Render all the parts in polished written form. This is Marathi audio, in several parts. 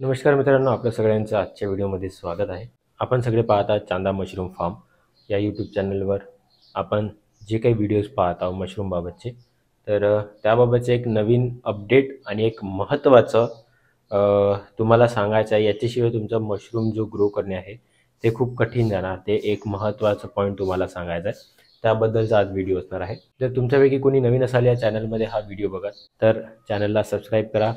नमस्कार मित्रांनो, आपल्या सगळ्यांचं आजच्या व्हिडिओमध्ये स्वागत आहे. आपण सगळे पाहत आहात चांदा मशरूम फार्म या यूट्यूब चॅनलवर. आपण जे काही व्हिडिओज पाहत आहोत मशरूमबाबतचे, तर त्याबाबतचे एक नवीन अपडेट आणि एक महत्त्वाचं तुम्हाला सांगायचं आहे. याच्याशिवाय तुमचा मशरूम जो ग्रो करणे आहे ते खूप कठीण जाणार. ते एक महत्त्वाचं पॉईंट तुम्हाला सांगायचं आहे. त्याबद्दलचा आज व्हिडिओ असणार आहे. जर तुमच्यापैकी कोणी नवीन असाल या चॅनलमध्ये हा व्हिडिओ बघा, तर चॅनलला सबस्क्राईब करा.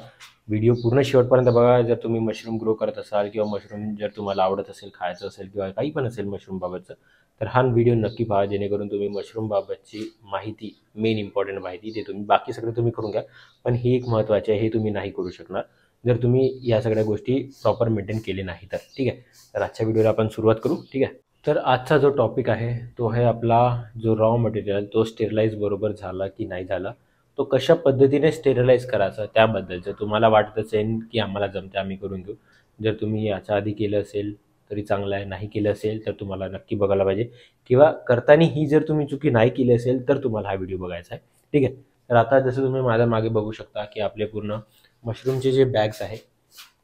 व्हिडिओ पूर्ण शेवटपर्यंत बघा. जर तुम्ही मशरूम ग्रो करत असाल किंवा मशरूम जर तुम्हाला आवडत असेल, खायचं असेल किंवा काही पण असेल मशरूमबाबतचं, तर हा व्हिडिओ नक्की पहा, जेणेकरून तुम्ही मशरूमबाबतची माहिती, मेन इम्पॉर्टंट माहिती, ते तुम्ही बाकी सगळं तुम्ही करून घ्या. पण ही एक महत्त्वाची आहे, हे तुम्ही नाही करू शकणार जर तुम्ही या सगळ्या गोष्टी प्रॉपर मेंटेन केले नाही तर. ठीक आहे, तर आजच्या व्हिडिओला आपण सुरुवात करू. ठीक आहे, तर आजचा जो टॉपिक आहे तो आहे आपला जो रॉ मटेरियल तो स्टेरिलाइज बरोबर झाला की नाही झाला, तो कशा पद्धतीने स्टेरिलाइज करायचा त्याबद्दलचं. तुम्हाला वाटत असेल की आम्हाला जमते, आम्ही करून घेऊ. जर तुम्ही याच्या आधी केलं असेल तरी चांगलं आहे, नाही केलं असेल तर तुम्हाला नक्की बघायला पाहिजे, किंवा करताना ही जर तुम्ही चुकी नाही केली असेल तर तुम्हाला हा व्हिडिओ बघायचा आहे. ठीक आहे, तर आता जसं तुम्ही माझ्या मागे बघू शकता की आपले पूर्ण मशरूमचे जे बॅग्स आहेत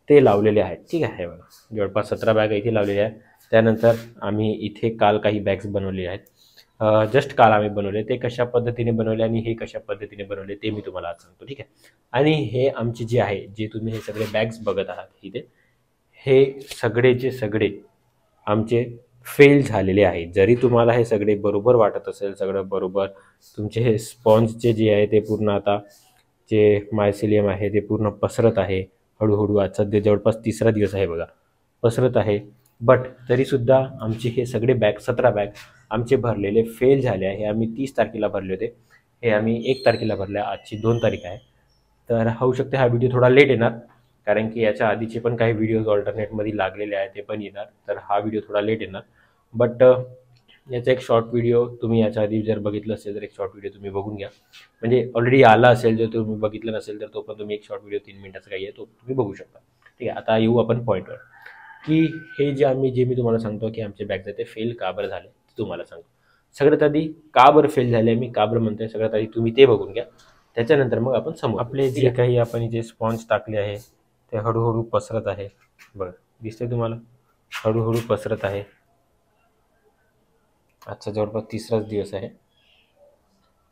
ते लावलेले आहेत. ठीक आहे, हे बघा, जवळपास 17 बॅग इथे लावलेले आहेत. त्यानंतर आम्ही इथे काल काही बॅग्स बनवले आहेत. जस्ट काल आम्ही बनवले. ते कशा पद्धतीने बनवले आणि हे कशा पद्धतीने बनवले ते मी तुम्हाला आज सांगतो. ठीक आहे, आणि हे आमचे जे आहे, जे तुम्ही हे सगळे बॅग्स बघत आहात इथे, हे सगळेचे सगळे आमचे फेल झालेले आहेत. जरी तुम्हाला हे सगळे बरोबर वाटत असेल, सगळं बरोबर, तुमचे हे स्पॉन्जचे जे आहे ते पूर्ण आता जे मायसिलियम आहे ते पूर्ण पसरत आहे हळूहळू. आज सध्या जवळपास 3रा दिवस आहे बघा, पसरत आहे. बट तरीसुद्धा आमचे हे सगळे बॅग, 17 बॅग आमचे भरलेले फेल झाले आहे. हे आम्ही 30 तारखेला भरले होते, हे आम्ही 1 तारखेला भरले. आजची 2 तारीख आहे, तर होऊ शकते हा व्हिडिओ थोडा लेट येणार, कारण की याच्या आधीचे पण काही व्हिडिओज ऑल्टरनेटमध्ये लागलेले आहेत, ते पण येणार. तर हा व्हिडिओ थोडा लेट येणार. बट याचा एक शॉर्ट व्हिडिओ तुम्ही याच्या आधी जर बघितलं असेल तर एक शॉर्ट व्हिडिओ तुम्ही बघून घ्या. म्हणजे ऑलरेडी आला असेल, जर तुम्ही बघितलं नसेल तर तो पण तुम्ही एक शॉर्ट व्हिडिओ 3 मिनिटाचा काही आहे तो तुम्ही बघू शकता. ठीक आहे, आता येऊ आपण पॉईंटवर, की हे जे मी तुम्हाला सांगतो की आमचे बॅग्स आहेत ते फेल का बरं झाले ते तुम्हाला सांगतो. सगळ्यात आधी का बरं फेल झाले, मी का बरं म्हणतोय, सगळ्यात आधी तुम्ही ते बघून घ्या. त्याच्यानंतर मग आपण समोर आपले जे काही आपण जे स्पॉन्ज टाकले आहे ते हळूहळू पसरत आहे. बघा, दिसते तुम्हाला, हळूहळू पसरत आहे. आजचा जवळपास 3राच दिवस आहे,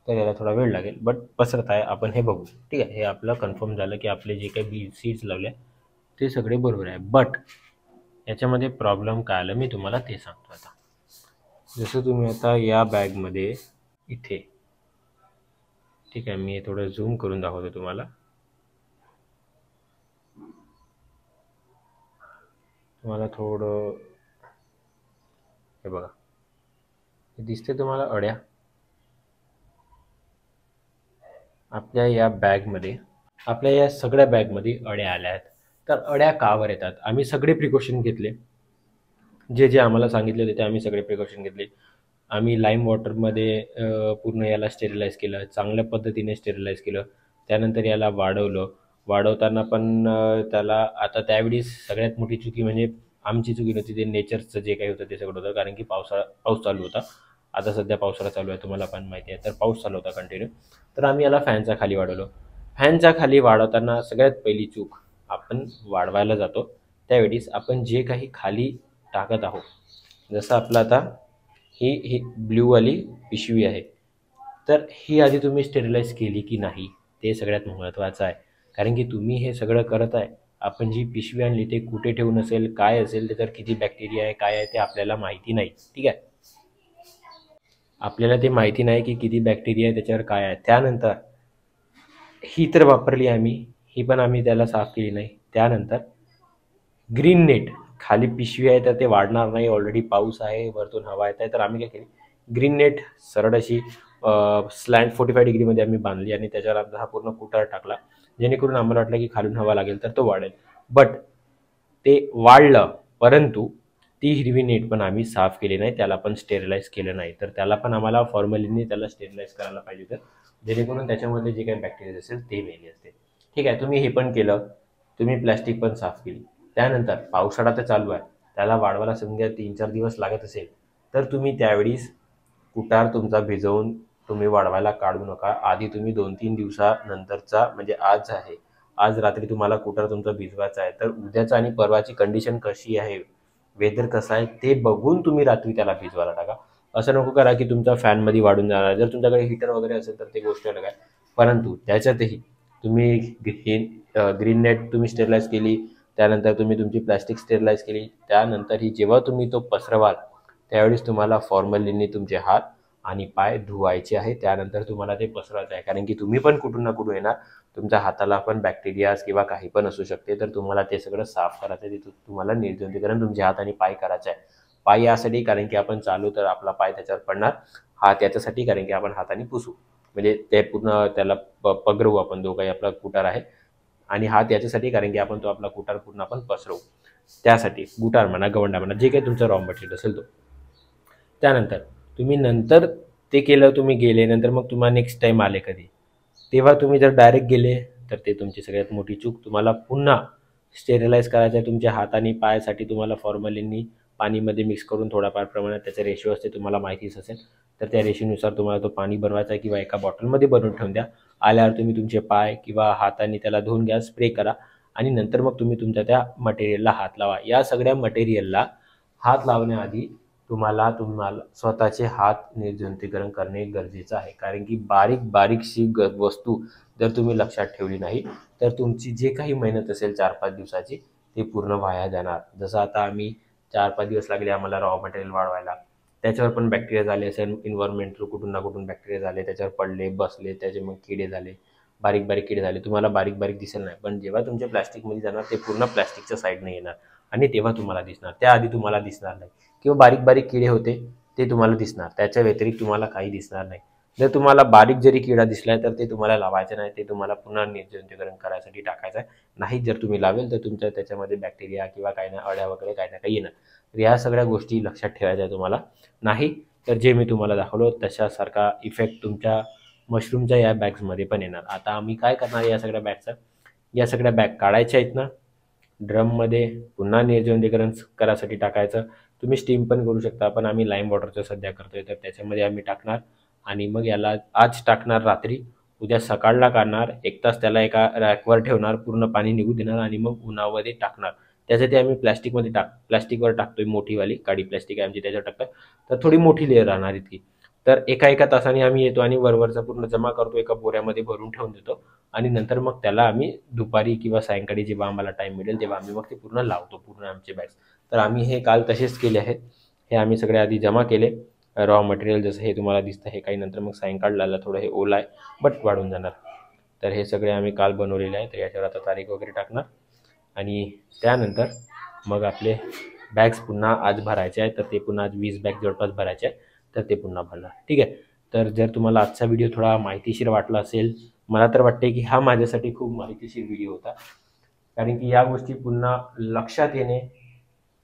तर याला थोडा वेळ लागेल, बट पसरत आहे. आपण हे बघू. ठीक आहे, हे आपलं कन्फर्म झालं की आपले जे काही बी सीड्स लावले ते सगळे बरोबर आहे. बट याच्यामध्ये प्रॉब्लेम काय आलं मी तुम्हाला ते सांगतो. आता जसं तुम्ही आता या बॅगमध्ये इथे, ठीक आहे, मी थोडं झूम करून दाखवतो तुम्हाला. थोडं हे बघा, हे दिसते तुम्हाला अड्या आपल्या या बॅगमध्ये, आपल्या या सगळ्या बॅगमध्ये अड्या आल्या आहेत. तर अड्या का वर येतात? आम्ही सगळे प्रिकॉशन घेतले, जे जे आम्हाला सांगितले होते ते आम्ही सगळे प्रिकॉशन घेतले. आम्ही लाईम वॉटरमध्ये पूर्ण याला स्टेरिलाइज केलं, चांगल्या पद्धतीने स्टेरिलाइज केलं. त्यानंतर याला वाढवलं. वाढवताना पण त्याला आता त्यावेळी सगळ्यात मोठी चुकी म्हणजे आमची चुकी नव्हती, ते नेचरचं जे काही होतं ते सगळं होतं, कारण की पाऊस चालू होता. आता सध्या पावसाळा चालू आहे, तुम्हाला पण माहिती आहे. तर पाऊस चालू होता कंटिन्यू, तर आम्ही याला फॅनच्या खाली वाढवलं. फॅनच्या खाली वाढवताना सगळ्यात पहिली चूक, आपण वाढवायला जातो त्यावेळीस आपण जे काही खाली टाकत आहोत, जसं आपलं आता ही ब्ल्यूवाली पिशवी आहे, तर ही आधी तुम्ही स्टेरिलाइज केली की नाही ते सगळ्यात महत्त्वाचं आहे. कारण की तुम्ही हे सगळं करत आहे, आपण जी पिशवी आणली ते कुठे ठेवून असेल, काय असेल, त्याच्यावर किती बॅक्टेरिया आहे, काय आहे ते आपल्याला माहिती नाही. ठीक आहे, आपल्याला ते माहिती नाही की किती बॅक्टेरिया आहे, त्याच्यावर काय आहे. त्यानंतर ही तर वापरली आम्ही, ही पण आम्ही त्याला साफ केली नाही. त्यानंतर ग्रीन नेट, खाली पिशवी आहे तर ते वाढणार नाही, ऑलरेडी पाऊस आहे, वरतून हवा येत आहे, तर आम्ही काय केली, ग्रीन नेट सरळ अशी स्लँट 45 डिग्रीमध्ये आम्ही बांधली आणि त्याच्यावर आमचा हा पूर्ण कुटार टाकला, जेणेकरून आम्हाला वाटलं की खालून हवा लागेल तर तो वाढेल. बट ते वाढलं, परंतु ती हिरवी नेट पण आम्ही साफ केली नाही, त्याला पण स्टेरिलाइज केलं नाही. तर त्याला पण आम्हाला फॉर्मलीने त्याला स्टेरिलाइज करायला पाहिजे होतं, जेणेकरून त्याच्यामध्ये जे काही बॅक्टेरिया असेल ते मेले असते. ठीक आहे, तुम्ही हे पण केलं, तुम्ही प्लॅस्टिक पण साफ केली. त्यानंतर पावसाळा तर चालू आहे, त्याला वाढवायला समजा 3-4 दिवस लागत असेल, तर तुम्ही त्यावेळीस कुटार तुमचा भिजवून तुम्ही वाढवायला काढू नका. आधी तुम्ही 2-3 दिवसानंतरचा, म्हणजे आज आहे, आज रात्री तुम्हाला कुटर तुमचं भिजवायचं आहे, तर उद्याचं आणि परवाची कंडिशन कशी आहे, वेदर कसं आहे ते बघून तुम्ही रात्री त्याला भिजवायला टाका. असं नको करा की तुमचा फॅनमध्ये वाढून जाणार. जर तुमच्याकडे हीटर वगैरे असेल तर ती गोष्ट अलग आहे, परंतु त्याच्यातही तुम्ही ग्रीन नेट तुम्ही स्टेरिलाइज केली, त्यानंतर तुम्ही तुमची प्लॅस्टिक स्टेरिलाइज केली, त्यानंतरही जेव्हा तुम्ही तो पसरवाल त्यावेळेस तुम्हाला फॉर्मलीने तुमचे हात आणि पाय धुवायचे आहे. त्यानंतर तुम्हाला ते पसरवायचं आहे, कारण की तुम्ही पण कुठून ना कुठून येणार, तुमच्या हाताला पण बॅक्टेरियाज किंवा काही पण असू शकते. तर तुम्हाला ते सगळं साफ करायचं आहे. तिथून तुम्हाला निर्जंतुकीकरण तुमचे हात आणि पाय करायचं आहे. पाय यासाठी कारण की आपण चालू तर आपला पाय त्याच्यावर पडणार, हात याच्यासाठी कारण की आपण हाताने पुसू, म्हणजे ते पूर्ण त्याला पगरवू आपण दोघंही, आपला कुटार आहे, आणि हात याच्यासाठी कारण की आपण तो आपला कुटार पूर्ण आपण पसरवू. त्यासाठी गुटार म्हणा, गवंडा म्हणा, जे काही तुमचं रॉ मटेरियल असेल तो. त्यानंतर तुम्ही नंतर ते केलं, तुम्ही गेले नंतर, मग तुम्हाला नेक्स्ट टाईम आले कधी, तेव्हा तुम्ही जर डायरेक्ट गेले तर ते तुमची सगळ्यात मोठी चूक. तुम्हाला पुन्हा स्टेरिलाइज करायचं आहे. तुमच्या हात आणि पायासाठी तुम्हाला फॉर्मलिननी पाणीमध्ये मिक्स करून थोड्याफार प्रमाणात त्याचा रेशो असते, तुम्हाला माहितीच असेल, तर त्या रेशोनुसार तुम्हाला तो पाणी बनवायचा आहे किंवा एका बॉटलमध्ये बनवून ठेवून द्या. आल्यावर तुम्ही तुमचे पाय किंवा हाताने त्याला धुवून घ्या, स्प्रे करा, आणि नंतर मग तुम्ही तुमच्या त्या मटेरियलला हात लावा. या सगळ्या मटेरियलला हात लावण्याआधी तुम्हाला स्वतःचे हात निर्जंतुकीकरण करणे गरजेचं आहे, कारण की बारीकशी वस्तू जर तुम्ही लक्षात ठेवली नाही तर तुमची जे काही मेहनत असेल 4-5 दिवसाची ते पूर्ण वाया जाणार. जसं आता आम्ही 4-5 दिवस लागले आम्हाला रॉ मटेरियल वाढवायला, त्याच्यावर पण बॅक्टेरिया झाले असेल, इन्व्हायरमेंट थ्रू कुठून ना कुठून बॅक्टेरिया झाले, त्याच्यावर पडले, बसले, त्याचे मग किडे झाले, बारीक बारीक किडे झाले. तुम्हाला बारीक बारीक दिसेल नाही, पण जेव्हा तुमच्या प्लॅस्टिकमध्ये जाणार ते पूर्ण प्लॅस्टिकच्या साईडने येणार आणि तेव्हा तुम्हाला दिसणार. त्याआधी तुम्हाला दिसणार नाही, किंवा बारीक बारीक किडे होते ते तुम्हाला दिसणार, त्याच्या व्यतिरिक्त तुम्हाला काही दिसणार नाही. जर तुम्हाला बारीक जरी किडा दिसला तर ते तुम्हाला लावायचं नाही, ते तुम्हाला पुन्हा निर्जंतुकीकरण करायसाठी टाकायचं आहे. नाही जर तुम्ही लावेल तर तुमच्या त्याच्यामध्ये बॅक्टेरिया किंवा काही ना अळ्या वगैरे काही ना काही येणार. तर या सगळ्या गोष्टी लक्षात ठेवायच्या आहे तुम्हाला. नाही तर जे मी तुम्हाला दाखवलं तशासारखा इफेक्ट तुमच्या मशरूमच्या या बॅग्समध्ये पण येणार. आता आम्ही काय करणार या सगळ्या बॅगचा, या सगळ्या बॅग काढायच्या आहेत ना, ड्रममध्ये पुन्हा निर्जंतुकीकरण करायसाठी टाकायचं. तुम्ही स्टीम पण करू शकता, पण आम्ही लाईम वॉटरचं सध्या करतोय, तर त्याच्यामध्ये आम्ही टाकणार आणि मग याला आज टाकणार रात्री, उद्या सकाळला काढणार, 1 तास त्याला एका रॅकवर ठेवणार, पूर्ण पाणी निघू देणार आणि मग उन्हामध्ये टाकणार. त्यासाठी आम्ही प्लॅस्टिकवर टाकतोय, मोठीवाली काळी प्लॅस्टिक आहे आमची त्याच्यावर टाकतोय, तर थोडी मोठी लेअर राहणार इतकी. तर एका तासाने आम्ही येतो आणि वरवरचा पूर्ण जमा करतो, एका बोऱ्यामध्ये भरून ठेवून देतो, आणि नंतर मग त्याला आम्ही दुपारी किंवा सायंकाळी जेव्हा आम्हाला टाईम मिळेल तेव्हा आम्ही मग ते पूर्ण लावतो, पूर्ण आमचे बॅग्स. तर आम्ही हे काल तसेच केले आहेत. हे आम्ही सगळे आधी जमा केले रॉ मटेरियल, जसं हे तुम्हाला दिसतं हे काही, नंतर मग सायंकाळला थोडं हे ओला आहे बट वाढून जाणार. तर हे सगळे आम्ही काल बनवलेले आहे. तर याच्यावर आता तारीख वगैरे टाकणार आणि त्यानंतर मग आपले बॅग्स पुन्हा आज भरायचे आहे. तर ते पुन्हा आज 20 बॅग जवळपास भरायचे आहे, तर ते पुन्हा भरणार. ठीक आहे. तर जर तुम्हाला आजचा व्हिडिओ थोडा माहितीशीर वाटला असेल, मला तर वाटते की हा माझ्यासाठी खूप माहितीशीर व्हिडिओ होता, कारण की या गोष्टी पुन्हा लक्षात येणे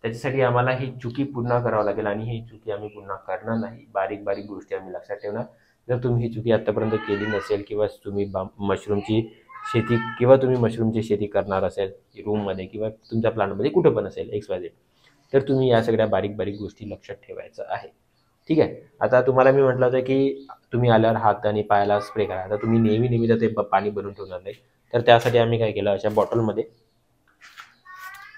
त्याच्यासाठी आम्हाला ही चुकी पुन्हा करावं लागेल, आणि ही चुकी आम्ही पुन्हा करणार नाही. बारीक बारीक गोष्टी आम्ही लक्षात ठेवणार. जर तुम्ही ही चुकी आतापर्यंत केली नसेल, किंवा तुम्ही मशरूमची शेती किंवा तुम्ही मशरूमची शेती करणार असेल रूममध्ये किंवा तुमच्या प्लांटमध्ये कुठं पण असेल XYZ, तर तुम्ही या सगळ्या बारीक बारीक गोष्टी लक्षात ठेवायचं आहे. ठीक आहे. आता तुम्हाला मी म्हटलं होतं की तुम्ही आल्यावर हात आणि पायाला स्प्रे करा. आता तुम्ही नेहमी तर ते पाणी भरून ठेवणार नाही, तर त्यासाठी आम्ही काय केलं, अशा बॉटलमध्ये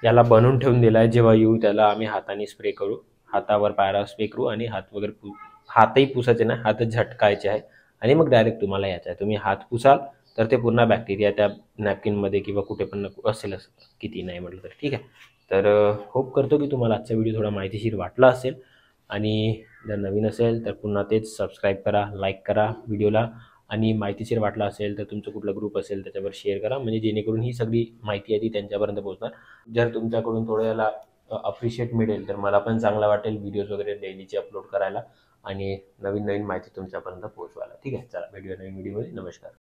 याला बनवून ठेवून दिला आहे. जेव्हा येऊ त्याला आम्ही हाताने स्प्रे करू, हातावर पायाला स्प्रे करू, आणि हात वगैरे हातही पुसायचे नाही, हातच झटकायचे आहे, आणि मग डायरेक्ट तुम्हाला यायचं आहे. तुम्ही हात पुसाल तर ते पूर्ण बॅक्टेरिया त्या नॅपकिनमध्ये किंवा कुठे पण असेलच, किती नाही म्हटलं तर. ठीक आहे. तर होप करतो की तुम्हाला आजचा व्हिडिओ थोडा माहितीशीर वाटला असेल, आणि जर नवीन असेल तर पुन्हा तेच सबस्क्राईब करा, लाईक करा व्हिडिओला, आणि माहितीशीर वाटला असेल तर तुमचं कुठला ग्रुप असेल त्याच्यावर शेअर करा, म्हणजे जेणेकरून ही सगळी माहिती आहे ती त्यांच्यापर्यंत पोहोचणार. जर तुमच्याकडून थोडं याला अप्रिशिएट मिळेल तर मला पण चांगलं वाटेल व्हिडिओज वगैरे डेलीचे अपलोड करायला आणि नवीन माहिती तुमच्यापर्यंत पोहोचवायला. ठीक आहे. चला भेटूया नवीन व्हिडिओमध्ये. नमस्कार.